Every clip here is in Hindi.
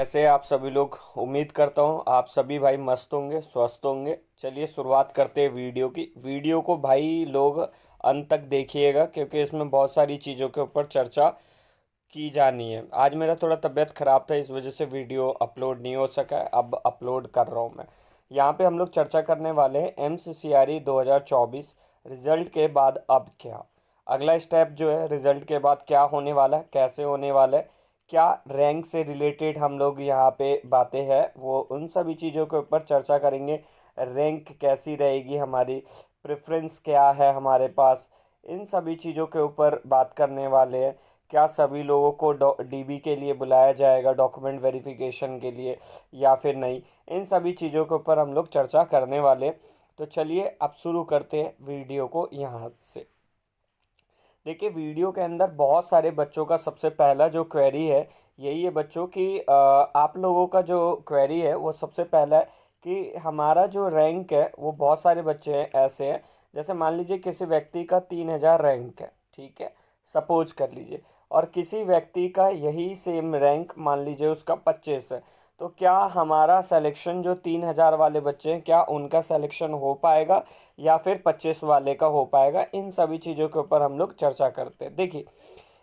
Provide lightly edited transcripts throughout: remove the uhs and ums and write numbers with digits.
ऐसे आप सभी लोग, उम्मीद करता हूँ आप सभी भाई मस्त होंगे, स्वस्थ होंगे। चलिए शुरुआत करते हैं वीडियो की। वीडियो को भाई लोग अंत तक देखिएगा क्योंकि इसमें बहुत सारी चीज़ों के ऊपर चर्चा की जानी है। आज मेरा थोड़ा तबीयत ख़राब था, इस वजह से वीडियो अपलोड नहीं हो सका है। अब अपलोड कर रहा हूँ मैं। यहाँ पे हम लोग चर्चा करने वाले हैं MCCRE 2024 रिजल्ट के बाद अब क्या। अगला स्टेप जो है, रिजल्ट के बाद क्या होने वाला है, कैसे होने वाला है, क्या रैंक से रिलेटेड हम लोग यहाँ पे बातें हैं, वो उन सभी चीज़ों के ऊपर चर्चा करेंगे। रैंक कैसी रहेगी हमारी, प्रेफरेंस क्या है हमारे पास, इन सभी चीज़ों के ऊपर बात करने वाले हैं। क्या सभी लोगों को डीबी के लिए बुलाया जाएगा, डॉक्यूमेंट वेरिफिकेशन के लिए, या फिर नहीं, इन सभी चीज़ों के ऊपर हम लोग चर्चा करने वाले हैं। तो चलिए अब शुरू करते हैं वीडियो को यहाँ से। देखिए, वीडियो के अंदर बहुत सारे बच्चों का सबसे पहला जो क्वेरी है यही है बच्चों की, आप लोगों का जो क्वेरी है वो सबसे पहला है कि हमारा जो रैंक है, वो बहुत सारे बच्चे हैं ऐसे हैं। जैसे मान लीजिए किसी व्यक्ति का 3000 रैंक है, ठीक है, सपोज कर लीजिए। और किसी व्यक्ति का यही सेम रैंक मान लीजिए उसका 25 है। तो क्या हमारा सिलेक्शन जो 3000 वाले बच्चे हैं, क्या उनका सिलेक्शन हो पाएगा या फिर 25 वाले का हो पाएगा, इन सभी चीज़ों के ऊपर हम लोग चर्चा करते हैं। देखिए,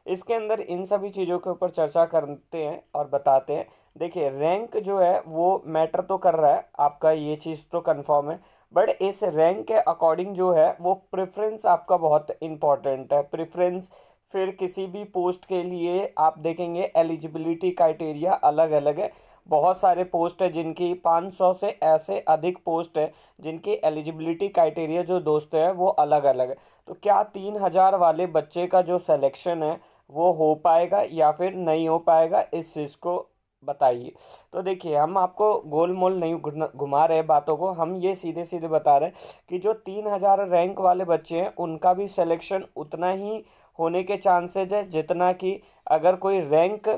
इसके अंदर इन सभी चीज़ों के ऊपर चर्चा करते हैं और बताते हैं। देखिए, रैंक जो है वो मैटर तो कर रहा है, आपका ये चीज़ तो कंफर्म है। बट इस रैंक के अकॉर्डिंग जो है वो प्रेफरेंस आपका बहुत इम्पॉर्टेंट है। प्रेफरेंस, फिर किसी भी पोस्ट के लिए आप देखेंगे एलिजिबिलिटी क्राइटेरिया अलग अलग है। बहुत सारे पोस्ट है जिनकी 500 से ऐसे अधिक पोस्ट है जिनकी एलिजिबिलिटी क्राइटेरिया जो दोस्त है वो अलग अलग है। तो क्या 3000 वाले बच्चे का जो सिलेक्शन है वो हो पाएगा या फिर नहीं हो पाएगा, इस चीज़ को बताइए। तो देखिए, हम आपको गोल मोल नहीं घुमा रहे बातों को, हम ये सीधे सीधे बता रहे हैं कि जो 3000 रैंक वाले बच्चे हैं उनका भी सिलेक्शन उतना ही होने के चांसेज है जितना कि अगर कोई रैंक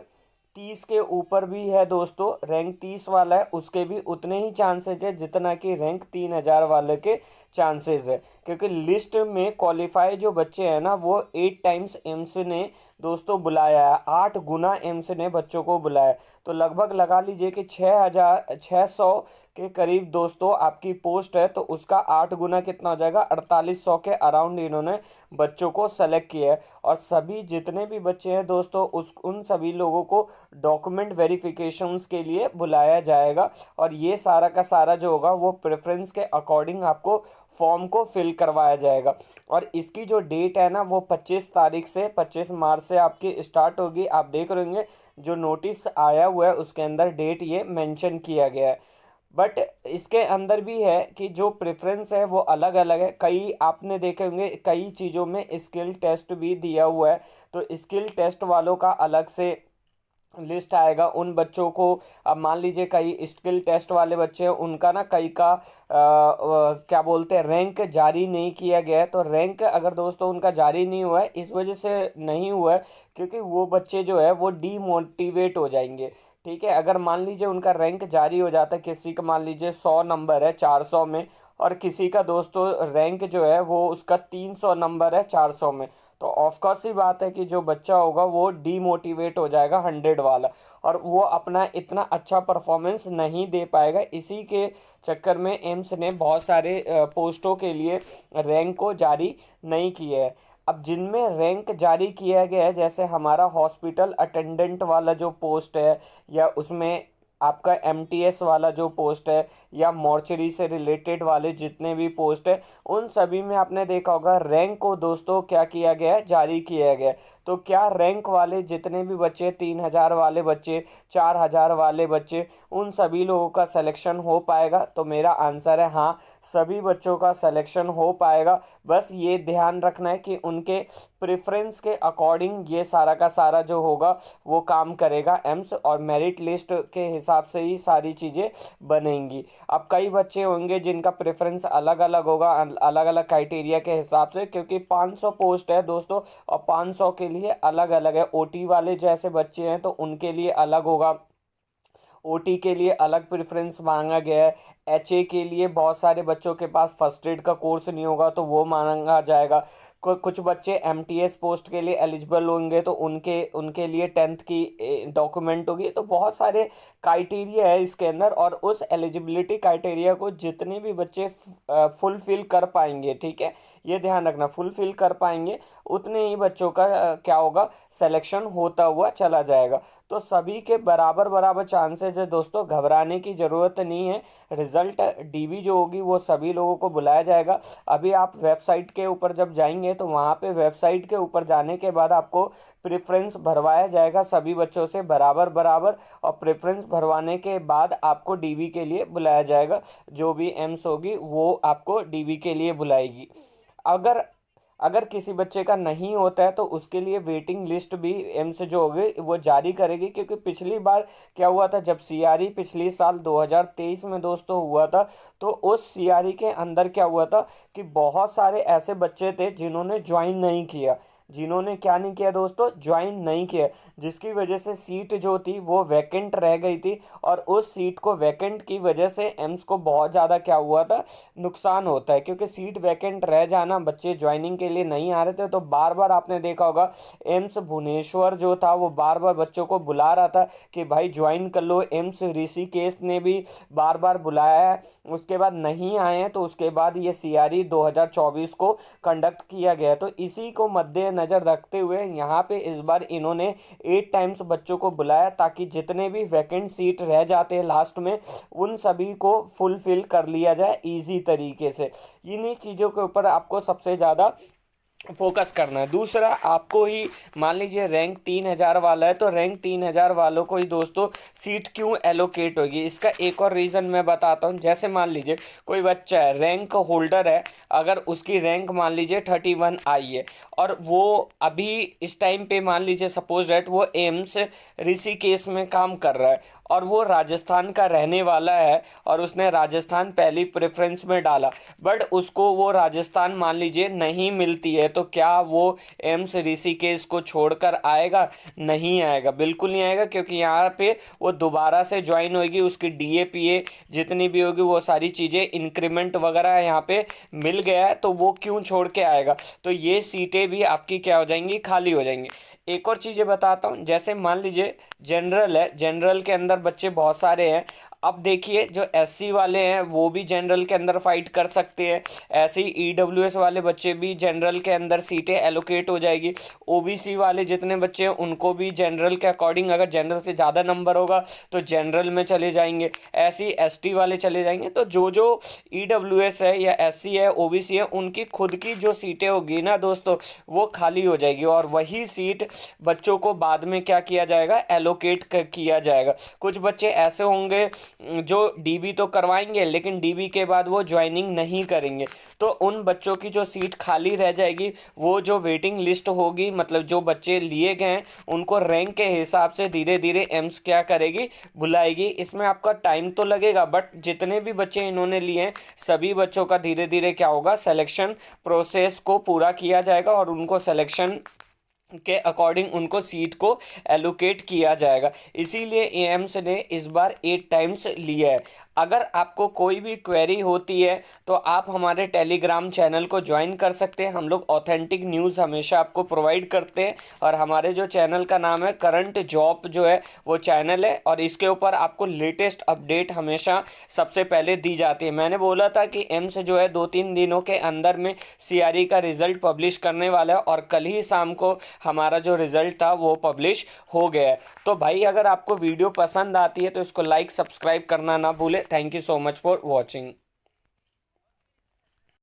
30 के ऊपर भी है दोस्तों, रैंक 30 वाला है, उसके भी उतने ही चांसेज है जितना कि रैंक 3000 वाले के चांसेस है। क्योंकि लिस्ट में क्वालिफाई जो बच्चे हैं ना, वो 8 टाइम्स एम्स ने दोस्तों बुलाया है, 8 गुना एम्स ने बच्चों को बुलाया। तो लगभग लगा लीजिए कि 6,600 के करीब दोस्तों आपकी पोस्ट है, तो उसका 8 गुना कितना हो जाएगा, 4800 के अराउंड इन्होंने बच्चों को सेलेक्ट किया है। और सभी जितने भी बच्चे हैं दोस्तों, उस उन सभी लोगों को डॉक्यूमेंट वेरिफिकेशंस के लिए बुलाया जाएगा। और ये सारा का सारा जो होगा वो प्रेफरेंस के अकॉर्डिंग आपको फॉर्म को फिल करवाया जाएगा। और इसकी जो डेट है ना, वो 25 तारीख से 25 मार्च से आपकी स्टार्ट होगी। आप देख रहे होंगे जो नोटिस आया हुआ है उसके अंदर डेट ये मेंशन किया गया है। बट इसके अंदर भी है कि जो प्रेफरेंस है वो अलग अलग है। कई आपने देखे होंगे कई चीज़ों में स्किल टेस्ट भी दिया हुआ है। तो स्किल टेस्ट वालों का अलग से लिस्ट आएगा उन बच्चों को। अब मान लीजिए कई स्किल टेस्ट वाले बच्चे हैं, उनका ना कई का क्या बोलते हैं, रैंक जारी नहीं किया गया है। तो रैंक अगर दोस्तों उनका जारी नहीं हुआ है, इस वजह से नहीं हुआ है क्योंकि वो बच्चे जो है वो डीमोटिवेट हो जाएंगे। ठीक है, अगर मान लीजिए उनका रैंक जारी हो जाता है, किसी का मान लीजिए 100 नंबर है 400 में, और किसी का दोस्तों रैंक जो है वो उसका 300 नंबर है 400 में, तो ऑफकोर्स ही बात है कि जो बच्चा होगा वो डीमोटिवेट हो जाएगा 100 वाला, और वो अपना इतना अच्छा परफॉर्मेंस नहीं दे पाएगा। इसी के चक्कर में एम्स ने बहुत सारे पोस्टों के लिए रैंक को जारी नहीं किया है। अब जिनमें रैंक जारी किया गया है, जैसे हमारा हॉस्पिटल अटेंडेंट वाला जो पोस्ट है, या उसमें आपका एमटीएस वाला जो पोस्ट है, या मॉर्चरी से रिलेटेड वाले जितने भी पोस्ट है, उन सभी में आपने देखा होगा रैंक को दोस्तों क्या किया गया है, जारी किया गया है। तो क्या रैंक वाले जितने भी बच्चे, 3000 वाले बच्चे, 4000 वाले बच्चे, उन सभी लोगों का सिलेक्शन हो पाएगा? तो मेरा आंसर है हाँ, सभी बच्चों का सिलेक्शन हो पाएगा। बस ये ध्यान रखना है कि उनके प्रेफरेंस के अकॉर्डिंग ये सारा का सारा जो होगा वो काम करेगा एम्स, और मेरिट लिस्ट के हिसाब से ही सारी चीज़ें बनेंगी। अब कई बच्चे होंगे जिनका प्रेफरेंस अलग अलग होगा, अलग अलग क्राइटेरिया के हिसाब से, क्योंकि 500 पोस्ट है दोस्तों, और 500 के लिए अलग अलग है। ओटी वाले जैसे बच्चे हैं तो उनके लिए अलग होगा, ओटी के लिए अलग प्रेफरेंस मांगा गया है। एचए के लिए बहुत सारे बच्चों के पास फर्स्ट एड का कोर्स नहीं होगा तो वो मांगा जाएगा। कुछ बच्चे एमटीएस पोस्ट के लिए एलिजिबल होंगे तो उनके उनके लिए 10th की डॉक्यूमेंट होगी। तो बहुत सारे क्राइटेरिया है इसके अंदर, और उस एलिजिबिलिटी क्राइटेरिया को जितने भी बच्चे फुलफिल कर पाएंगे, ठीक है, ये ध्यान रखना, फुलफिल कर पाएंगे उतने ही बच्चों का क्या होगा, सिलेक्शन होता हुआ चला जाएगा। तो सभी के बराबर बराबर चांसेस है दोस्तों, घबराने की ज़रूरत नहीं है। रिजल्ट डीबी जो होगी वो सभी लोगों को बुलाया जाएगा। अभी आप वेबसाइट के ऊपर जब जाएंगे तो वहाँ पे वेबसाइट के ऊपर जाने के बाद आपको प्रेफरेंस भरवाया जाएगा सभी बच्चों से बराबर बराबर, और प्रेफरेंस भरवाने के बाद आपको डीबी के लिए बुलाया जाएगा। जो भी एम्स होगी वो आपको डीबी के लिए बुलाएगी। अगर अगर किसी बच्चे का नहीं होता है तो उसके लिए वेटिंग लिस्ट भी एम्स जो होगी वो जारी करेगी, क्योंकि पिछली बार क्या हुआ था, जब सीआरई पिछले साल 2023 में दोस्तों हुआ था, तो उस सीआरई के अंदर क्या हुआ था कि बहुत सारे ऐसे बच्चे थे जिन्होंने ज्वाइन नहीं किया, जिन्होंने क्या नहीं किया दोस्तों, ज्वाइन नहीं किया, जिसकी वजह से सीट जो थी वो वैकेंट रह गई थी, और उस सीट को वैकेंट की वजह से एम्स को बहुत ज़्यादा क्या हुआ था, नुकसान होता है, क्योंकि सीट वैकेंट रह जाना, बच्चे ज्वाइनिंग के लिए नहीं आ रहे थे, तो बार बार आपने देखा होगा एम्स भुवनेश्वर जो था वो बार बार बच्चों को बुला रहा था कि भाई ज्वाइन कर लो। एम्स ऋषिकेश ने भी बार बार बुलाया है, उसके बाद नहीं आए हैं, तो उसके बाद ये सीआरई 2024 को कंडक्ट किया गया। तो इसी को मद्देनजर रखते हुए यहाँ पे इस बार इन्होंने 8 टाइम्स बच्चों को बुलाया, ताकि जितने भी वैकेंट सीट रह जाते हैं लास्ट में उन सभी को फुलफिल कर लिया जाए इजी तरीके से। इन्हीं चीज़ों के ऊपर आपको सबसे ज़्यादा फोकस करना है। दूसरा, आपको ही मान लीजिए रैंक 3000 वाला है, तो रैंक 3000 वालों को ही दोस्तों सीट क्यों एलोकेट होगी, इसका एक और रीज़न मैं बताता हूँ। जैसे मान लीजिए कोई बच्चा है, रैंक होल्डर है, अगर उसकी रैंक मान लीजिए 31 आई है, और वो अभी इस टाइम पे मान लीजिए सपोज डेट वो एम्स ऋषिकेश में काम कर रहा है, और वो राजस्थान का रहने वाला है, और उसने राजस्थान पहली प्रेफरेंस में डाला, बट उसको वो राजस्थान मान लीजिए नहीं मिलती है, तो क्या वो एम्स ऋषिकेश को छोड़कर आएगा? नहीं आएगा, बिल्कुल नहीं आएगा, क्योंकि यहाँ पे वो दोबारा से ज्वाइन होगी, उसकी डीएपीए जितनी भी होगी वो सारी चीज़ें इंक्रीमेंट वगैरह यहाँ पे मिल गया है, तो वो क्यों छोड़ के आएगा? तो ये सीटें भी आपकी क्या हो जाएंगी, खाली हो जाएंगी। एक और चीज़ें बताता हूँ, जैसे मान लीजिए जनरल है, जनरल के अंदर बच्चे बहुत सारे हैं। अब देखिए जो एससी वाले हैं वो भी जनरल के अंदर फाइट कर सकते हैं, ऐसे ही ईडब्ल्यूएस वाले बच्चे भी जनरल के अंदर सीटें एलोकेट हो जाएगी। ओबीसी वाले जितने बच्चे हैं उनको भी जनरल के अकॉर्डिंग, अगर जनरल से ज़्यादा नंबर होगा तो जनरल में चले जाएंगे, ऐसे ही एसटी वाले चले जाएंगे। तो जो जो ईडब्ल्यूएस है या एससी है, ओबीसी है, उनकी खुद की जो सीटें होगी ना दोस्तों वो खाली हो जाएगी, और वही सीट बच्चों को बाद में क्या किया जाएगा, एलोकेट किया जाएगा। कुछ बच्चे ऐसे होंगे जो डीबी तो करवाएंगे लेकिन डीबी के बाद वो ज्वाइनिंग नहीं करेंगे, तो उन बच्चों की जो सीट खाली रह जाएगी, वो जो वेटिंग लिस्ट होगी, मतलब जो बच्चे लिए गए हैं उनको रैंक के हिसाब से धीरे धीरे एम्स क्या करेगी, बुलाएगी। इसमें आपका टाइम तो लगेगा, बट जितने भी बच्चे इन्होंने लिए हैं सभी बच्चों का धीरे धीरे क्या होगा, सिलेक्शन प्रोसेस को पूरा किया जाएगा, और उनको सिलेक्शन के अकॉर्डिंग उनको सीट को एलोकेट किया जाएगा। इसीलिए एम्स ने इस बार 8 टाइम्स लिया है। अगर आपको कोई भी क्वेरी होती है तो आप हमारे टेलीग्राम चैनल को ज्वाइन कर सकते हैं। हम लोग ऑथेंटिक न्यूज़ हमेशा आपको प्रोवाइड करते हैं, और हमारे जो चैनल का नाम है करंट जॉब जो है वो चैनल है, और इसके ऊपर आपको लेटेस्ट अपडेट हमेशा सबसे पहले दी जाती है। मैंने बोला था कि एम्स जो है 2-3 दिनों के अंदर में सीआरई का रिज़ल्ट पब्लिश करने वाला है, और कल ही शाम को हमारा जो रिज़ल्ट था वो पब्लिश हो गया है। तो भाई अगर आपको वीडियो पसंद आती है तो इसको लाइक सब्सक्राइब करना ना भूले। Thank you so much for watching.